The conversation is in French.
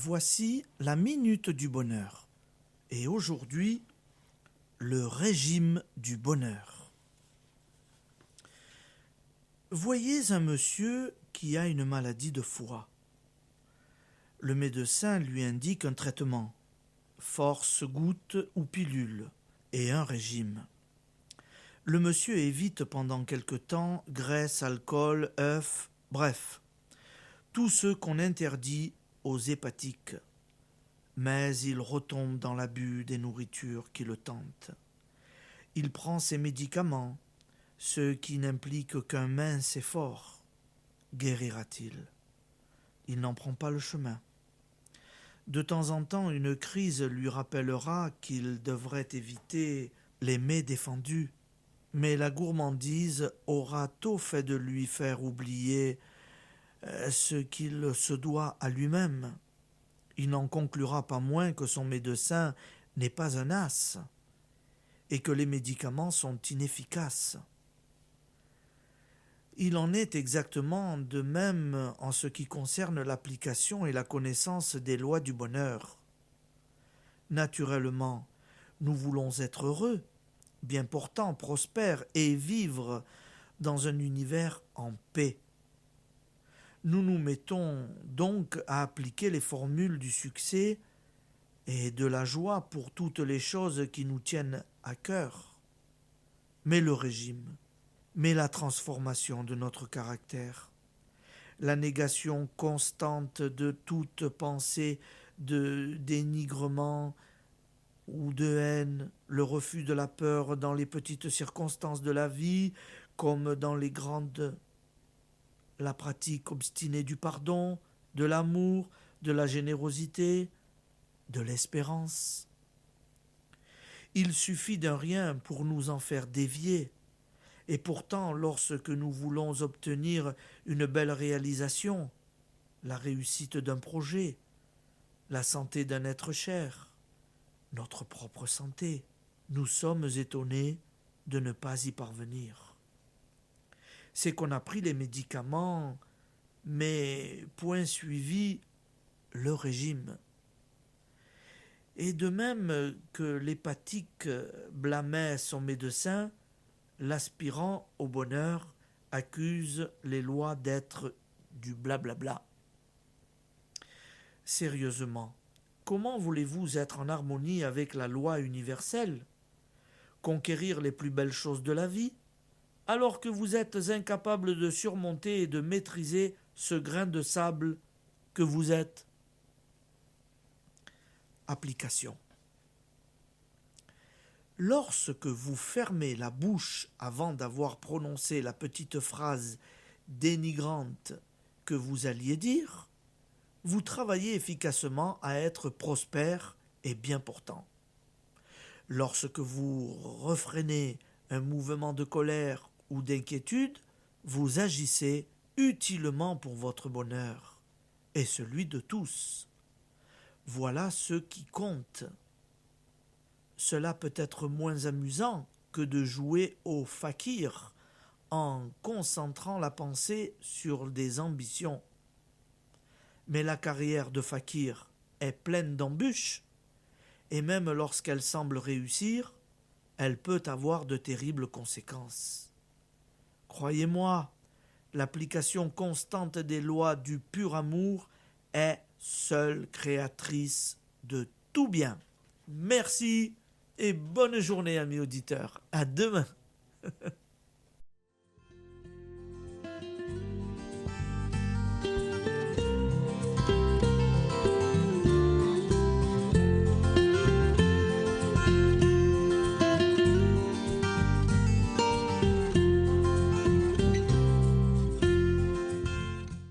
Voici la minute du bonheur. Et aujourd'hui, le régime du bonheur. Voyez un monsieur qui a une maladie de foie. Le médecin lui indique un traitement, force gouttes ou pilule, et un régime. Le monsieur évite pendant quelque temps graisse, alcool, œufs, bref, tout ce qu'on interdit aux hépatiques. Mais il retombe dans l'abus des nourritures qui le tentent. Il prend ses médicaments, ce qui n'implique qu'un mince effort. Guérira-t-il? Il n'en prend pas le chemin. De temps en temps, une crise lui rappellera qu'il devrait éviter les mets défendus, mais la gourmandise aura tôt fait de lui faire oublier ce qu'il se doit à lui-même. Il n'en conclura pas moins que son médecin n'est pas un as et que les médicaments sont inefficaces. Il en est exactement de même en ce qui concerne l'application et la connaissance des lois du bonheur. Naturellement, nous voulons être heureux, bien portants, prospères et vivre dans un univers en paix. Nous nous mettons donc à appliquer les formules du succès et de la joie pour toutes les choses qui nous tiennent à cœur. Mais le régime, mais la transformation de notre caractère, la négation constante de toute pensée de dénigrement ou de haine, le refus de la peur dans les petites circonstances de la vie comme dans les grandes, la pratique obstinée du pardon, de l'amour, de la générosité, de l'espérance. Il suffit d'un rien pour nous en faire dévier. Et pourtant, lorsque nous voulons obtenir une belle réalisation, la réussite d'un projet, la santé d'un être cher, notre propre santé, nous sommes étonnés de ne pas y parvenir. C'est qu'on a pris les médicaments, mais point suivi le régime. Et de même que l'hépatique blâmait son médecin, l'aspirant au bonheur accuse les lois d'être du blablabla. Sérieusement, comment voulez-vous être en harmonie avec la loi universelle, conquérir les plus belles choses de la vie, alors que vous êtes incapable de surmonter et de maîtriser ce grain de sable que vous êtes? Application. Lorsque vous fermez la bouche avant d'avoir prononcé la petite phrase dénigrante que vous alliez dire, vous travaillez efficacement à être prospère et bien portant. Lorsque vous refrénez un mouvement de colère ou d'inquiétude, vous agissez utilement pour votre bonheur et celui de tous. Voilà ce qui compte. Cela peut être moins amusant que de jouer au fakir en concentrant la pensée sur des ambitions. Mais la carrière de fakir est pleine d'embûches, et même lorsqu'elle semble réussir, elle peut avoir de terribles conséquences. Croyez-moi, l'application constante des lois du pur amour est seule créatrice de tout bien. Merci et bonne journée, amis auditeurs. À demain.